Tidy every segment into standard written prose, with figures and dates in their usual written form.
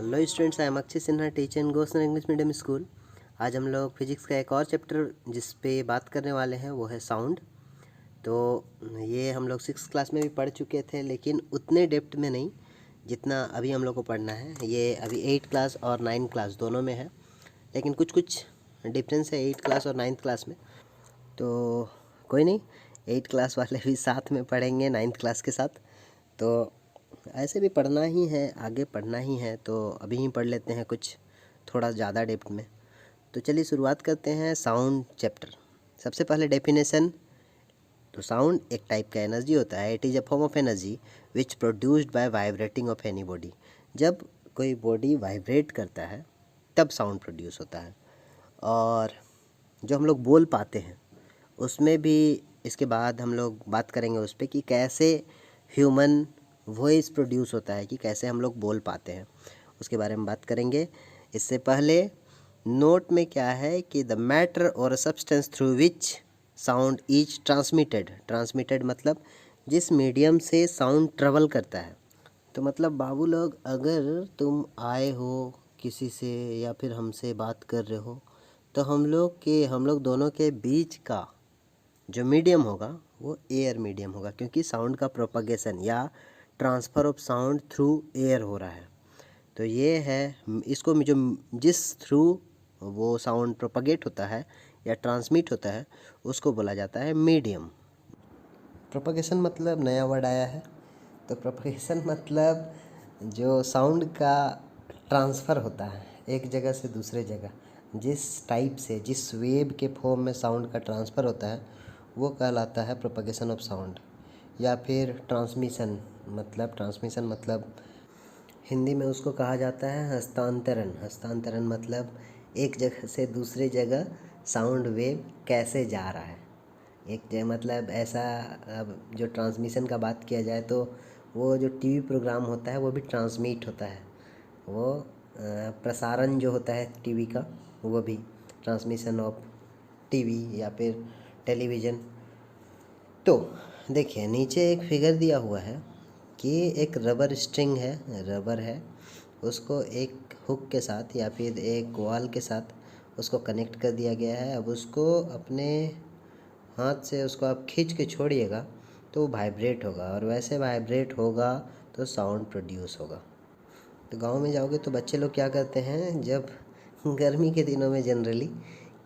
Hello students, I am Akshay Sinha, teacher in गोस्न English medium school. आज हम लोग फिजिक्स का एक और चैप्टर जिस पे बात करने वाले हैं वो है साउंड। तो ये हम लोग 6th क्लास में भी पढ़ चुके थे, लेकिन उतने डेप्थ में नहीं जितना अभी हम लोग को पढ़ना है। ये अभी 8th क्लास और 9th क्लास दोनों में है, लेकिन कुछ कुछ डिफरेंस है 8th क्लास और 9th क्लास में। तो कोई नहीं, 8th क्लास वाले भी साथ में पढ़ेंगे 9th क्लास के साथ। तो ऐसे भी पढ़ना ही है, आगे पढ़ना ही है, तो अभी ही पढ़ लेते हैं कुछ थोड़ा ज़्यादा डेप्थ में। तो चलिए शुरुआत करते हैं साउंड चैप्टर। सबसे पहले डेफिनेशन। तो साउंड एक टाइप का एनर्जी होता है। It is a form of energy which produced by vibrating of any body. जब कोई बॉडी वाइब्रेट करता है तब साउंड प्रोड्यूस होता है। और जो हम लोग बोल पाते हैं उसमें भी इसके बाद हम लोग बात करेंगे उस पर कि कैसे ह्यूमन वॉइस प्रोड्यूस होता है, कि कैसे हम लोग बोल पाते हैं, उसके बारे में बात करेंगे। इससे पहले नोट में क्या है कि द मैटर और substance through which sound is transmitted मतलब जिस मीडियम से साउंड ट्रेवल करता है। तो मतलब बाबू लोग, अगर तुम आए हो किसी से या फिर हमसे बात कर रहे हो, तो हम लोग दोनों के बीच का जो मीडियम होगा वो एयर मीडियम होगा, क्योंकि साउंड का प्रोपगेशन या transfer of sound through air हो रहा है। तो ये है इसको जो जिस थ्रू वो साउंड प्रोपगेट होता है या ट्रांसमिट होता है उसको बोला जाता है मीडियम। प्रोपगेशन मतलब नया वर्ड आया है। तो प्रोपगेशन मतलब जो साउंड का ट्रांसफ़र होता है एक जगह से दूसरे जगह, जिस टाइप से जिस वेव के फॉर्म में साउंड का ट्रांसफ़र होता है वो कहलाता है प्रोपगेशन ऑफ साउंड। या फिर ट्रांसमिशन मतलब हिंदी में उसको कहा जाता है हस्तांतरण मतलब एक जगह से दूसरे जगह साउंड वेव कैसे जा रहा है। एक जगह मतलब ऐसा। अब जो ट्रांसमिशन का बात किया जाए तो वो जो टीवी प्रोग्राम होता है वो भी ट्रांसमिट होता है। वो प्रसारण जो होता है टीवी का वो भी ट्रांसमिशन ऑफ टीवी या फिर टेलीविज़न। तो देखिए नीचे एक फिगर दिया हुआ है कि एक रबर स्ट्रिंग है, रबर है, उसको एक हुक के साथ या फिर एक वॉल के साथ उसको कनेक्ट कर दिया गया है। अब उसको अपने हाथ से उसको आप खींच के छोड़िएगा तो वो वाइब्रेट होगा, और वैसे वाइब्रेट होगा तो साउंड प्रोड्यूस होगा। तो गांव में जाओगे तो बच्चे लोग क्या करते हैं, जब गर्मी के दिनों में जनरली,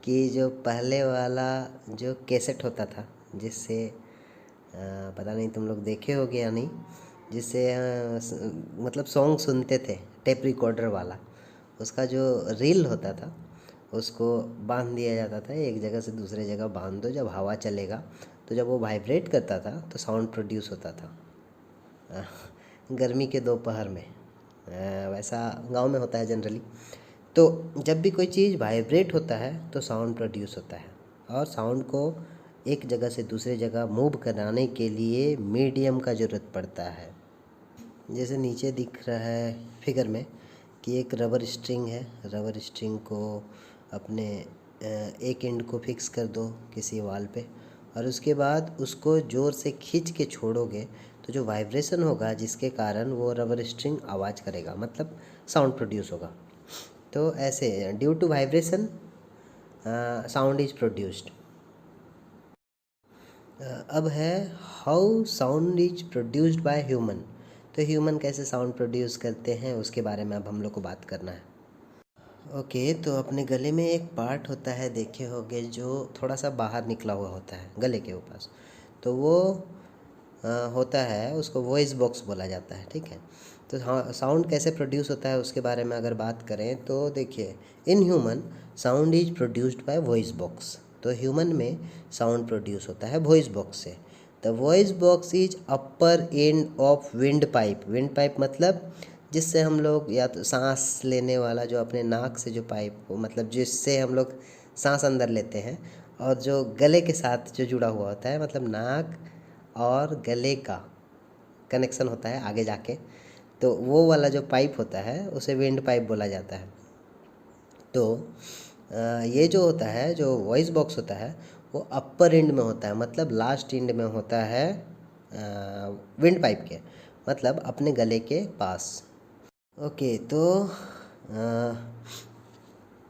कि जो पहले वाला जो कैसेट होता था जिससे पता नहीं तुम लोग देखे होगे या नहीं, जिससे मतलब सॉन्ग सुनते थे टेप रिकॉर्डर वाला, उसका जो रील होता था उसको बांध दिया जाता था। एक जगह से दूसरे जगह बांध दो, जब हवा चलेगा तो जब वो वाइब्रेट करता था तो साउंड प्रोड्यूस होता था। गर्मी के दोपहर में वैसा गांव में होता है जनरली। तो जब भी कोई चीज़ वाइब्रेट होता है तो साउंड प्रोड्यूस होता है, और साउंड को एक जगह से दूसरे जगह मूव कराने के लिए मीडियम का ज़रूरत पड़ता है। जैसे नीचे दिख रहा है फिगर में कि एक रबर स्ट्रिंग है। रबर स्ट्रिंग को अपने एक एंड को फिक्स कर दो किसी वॉल पे, और उसके बाद उसको ज़ोर से खींच के छोड़ोगे तो जो वाइब्रेशन होगा जिसके कारण वो रबर स्ट्रिंग आवाज़ करेगा, मतलब साउंड प्रोड्यूस होगा। तो ऐसे due to vibration sound is produced. अब है how sound is produced by human. तो ह्यूमन कैसे साउंड प्रोड्यूस करते हैं उसके बारे में अब हम लोग को बात करना है। ओके, तो अपने गले में एक पार्ट होता है, देखे होंगे, जो थोड़ा सा बाहर निकला हुआ होता है गले के ऊपर। तो वो होता है, उसको वॉइस बॉक्स बोला जाता है, ठीक है। तो हाँ, साउंड कैसे प्रोड्यूस होता है उसके बारे में अगर बात करें तो देखिए, in human sound is produced bye voice box. तो ह्यूमन में साउंड प्रोड्यूस होता है वॉइस बॉक्स से। The voice box is upper end of wind pipe. Wind pipe मतलब जिससे हम लोग, या तो सांस लेने वाला जो अपने नाक से जो पाइप हो, मतलब जिससे हम लोग सांस अंदर लेते हैं, और जो गले के साथ जो जुड़ा हुआ होता है, मतलब नाक और गले का कनेक्शन होता है आगे जाके, तो वो वाला जो पाइप होता है उसे विंड पाइप बोला जाता है। तो ये जो होता है, जो वॉइस बॉक्स होता है, वो अपर एंड में होता है, मतलब लास्ट एंड में होता है विंड पाइप के, मतलब अपने गले के पास। ओके, तो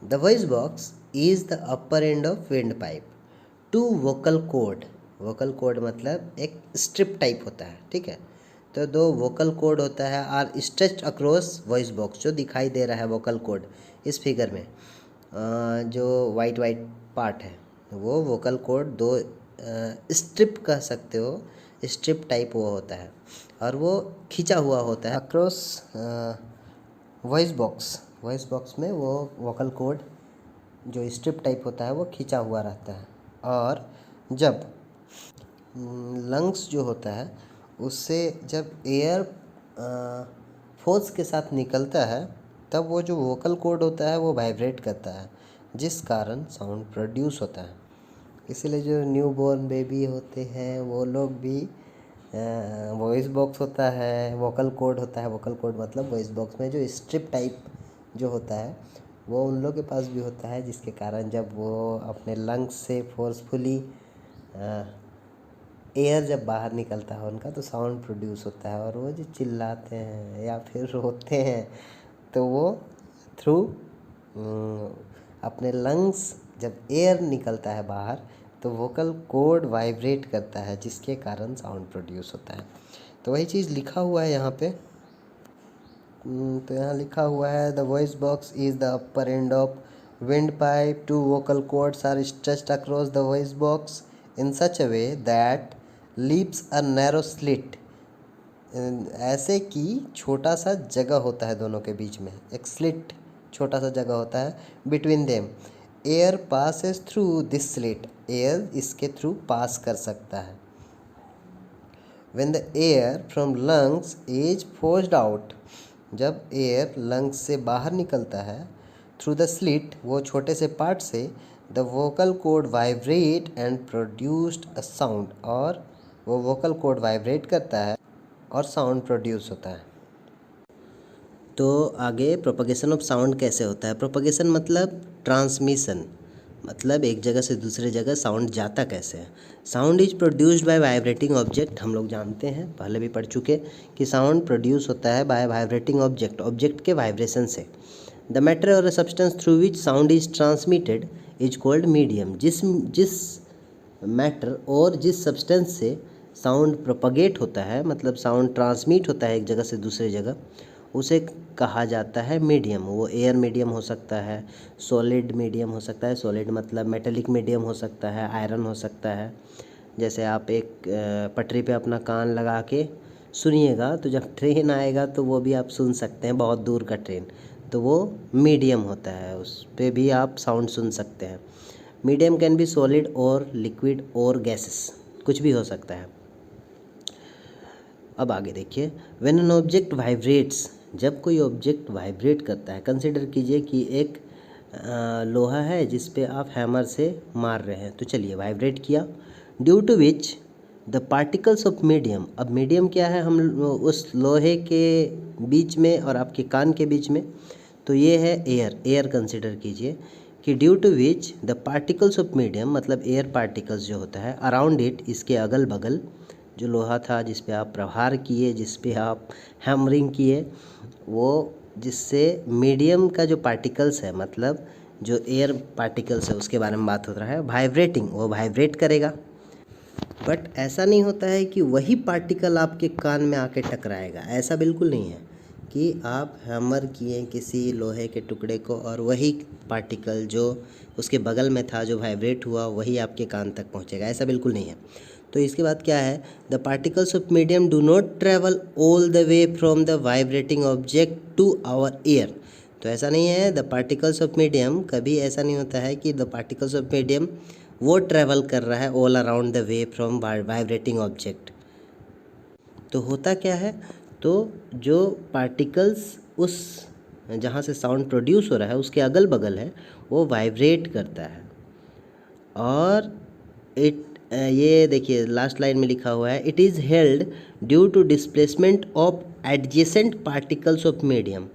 the voice box is the upper end of wind pipe to vocal cord. Vocal cord मतलब एक स्ट्रिप टाइप होता है, ठीक है। तो दो वोकल कोड होता है are stretched across voice box, जो दिखाई दे रहा है वोकल कोड इस फिगर में। जो वाइट वाइट पार्ट है वो वोकल कोड, दो स्ट्रिप कह सकते हो, स्ट्रिप टाइप वो होता है और वो खींचा हुआ होता है across voice box. Voice box में वो वोकल कोड जो स्ट्रिप टाइप होता है वो खींचा हुआ रहता है। और जब लंग्स जो होता है उससे जब एयर फोर्स के साथ निकलता है तब वो जो वोकल कॉर्ड होता है वो वाइब्रेट करता है, जिस कारण साउंड प्रोड्यूस होता है। इसीलिए जो न्यू बॉर्न बेबी होते हैं वो लोग भी वॉइस बॉक्स होता है, वोकल कॉर्ड होता है। वोकल कॉर्ड मतलब वॉइस बॉक्स में जो स्ट्रिप टाइप जो होता है वो उन लोग के पास भी होता है, जिसके कारण जब वो अपने लंग्स से फोर्सफुली एयर जब बाहर निकलता है उनका तो साउंड प्रोड्यूस होता है। और वो जो चिल्लाते हैं या फिर रोते हैं तो वो थ्रू अपने लंग्स जब एयर निकलता है बाहर तो वोकल कॉर्ड वाइब्रेट करता है, जिसके कारण साउंड प्रोड्यूस होता है। तो वही चीज़ लिखा हुआ है यहाँ पे। तो यहाँ लिखा हुआ है the voice box is the upper end of wind pipe. Two vocal cords are stretched across the voice box in such a way that leaves a narrow slit. ऐसे कि छोटा सा जगह होता है दोनों के बीच में, एक स्लिट छोटा सा जगह होता है between them. Air passes through this slit, air इसके थ्रू पास कर सकता है। When the air from lungs is forced out, जब एयर लंग्स से बाहर निकलता है थ्रू द स्लिट, वो छोटे से पार्ट से, the vocal cord vibrate and produced a sound, और वो वोकल कॉर्ड वाइब्रेट करता है और साउंड प्रोड्यूस होता है। तो आगे प्रोपगेशन ऑफ साउंड कैसे होता है। प्रोपगेशन मतलब ट्रांसमिशन, मतलब एक जगह से दूसरे जगह साउंड जाता कैसे है। Sound is produced bye vibrating object, हम लोग जानते हैं, पहले भी पढ़ चुके कि साउंड प्रोड्यूस होता है बाय वाइब्रेटिंग ऑब्जेक्ट, ऑब्जेक्ट के वाइब्रेशन से। द मैटर और substance through which sound is transmitted is called medium. जिस मैटर और जिस सब्सटेंस से साउंड प्रोपगेट होता है, मतलब साउंड ट्रांसमिट होता है एक जगह से दूसरे जगह, उसे कहा जाता है मीडियम। वो एयर मीडियम हो सकता है, सॉलिड मीडियम हो सकता है, सॉलिड मतलब मेटेलिक मीडियम हो सकता है, आयरन हो सकता है। जैसे आप एक पटरी पे अपना कान लगा के सुनिएगा तो जब ट्रेन आएगा तो वो भी आप सुन सकते हैं, बहुत दूर का ट्रेन, तो वो मीडियम होता है, उस पे भी आप साउंड सुन सकते हैं। मीडियम कैन बी सॉलिड और लिक्विड और गैसेस, कुछ भी हो सकता है। अब आगे देखिए, व्हेन एन ऑब्जेक्ट वाइब्रेट्स, जब कोई ऑब्जेक्ट वाइब्रेट करता है, कंसिडर कीजिए कि एक लोहा है जिस पे आप हैमर से मार रहे हैं, तो चलिए वाइब्रेट किया, due to which the particles of medium. अब मीडियम क्या है, हम उस लोहे के बीच में और आपके कान के बीच में, तो ये है एयर, एयर कंसिडर कीजिए कि due to which the particles of medium, मतलब एयर पार्टिकल्स जो होता है अराउंड इट, इसके अगल बगल जो लोहा था जिस पे आप प्रहार किए, जिस पे आप हैमरिंग किए, वो जिससे मीडियम का जो पार्टिकल्स है, मतलब जो एयर पार्टिकल्स है उसके बारे में बात हो रहा है, वाइब्रेटिंग, वो वाइब्रेट करेगा। बट ऐसा नहीं होता है कि वही पार्टिकल आपके कान में आके टकराएगा, ऐसा बिल्कुल नहीं है कि आप हैमर किए किसी लोहे के टुकड़े को और वही पार्टिकल जो उसके बगल में था जो वाइब्रेट हुआ वही आपके कान तक पहुंचेगा, ऐसा बिल्कुल नहीं है। तो इसके बाद क्या है, the particles of medium do not travel all the way from the vibrating object to our ear. तो ऐसा नहीं है, द पार्टिकल्स ऑफ मीडियम, कभी ऐसा नहीं होता है कि द पार्टिकल्स ऑफ मीडियम वो ट्रेवल कर रहा है all around the way from vibrating object. तो होता क्या है, तो जो पार्टिकल्स उस जहाँ से साउंड प्रोड्यूस हो रहा है उसके अगल बगल है वो वाइब्रेट करता है। और ये देखिए लास्ट लाइन में लिखा हुआ है, it is held due to displacement of adjacent particles of medium.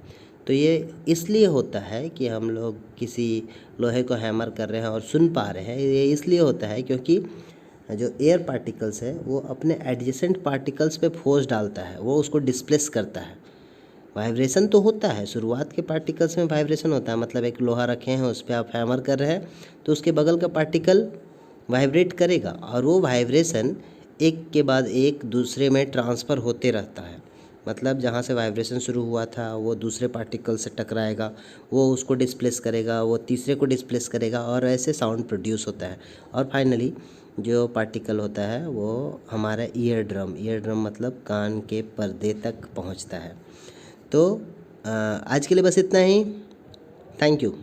तो ये इसलिए होता है कि हम लोग किसी लोहे को हैमर कर रहे हैं और सुन पा रहे हैं, ये इसलिए होता है क्योंकि जो एयर पार्टिकल्स है वो अपने एडजेसेंट पार्टिकल्स पे फोर्स डालता है, वो उसको डिस्प्लेस करता है, वाइब्रेशन तो होता है, शुरुआत के पार्टिकल्स में वाइब्रेशन होता है। मतलब एक लोहा रखे हैं, उस पर आप हैमर कर रहे हैं तो उसके बगल का पार्टिकल वाइब्रेट करेगा और वो वाइब्रेशन एक के बाद एक दूसरे में ट्रांसफ़र होते रहता है। मतलब जहाँ से वाइब्रेशन शुरू हुआ था वो दूसरे पार्टिकल से टकराएगा, वो उसको डिस्प्लेस करेगा, वो तीसरे को डिस्प्लेस करेगा और ऐसे साउंड प्रोड्यूस होता है। और फाइनली जो पार्टिकल होता है वो हमारा ईयर ड्रम मतलब कान के पर्दे तक पहुंचता है। तो आज के लिए बस इतना ही। Thank you.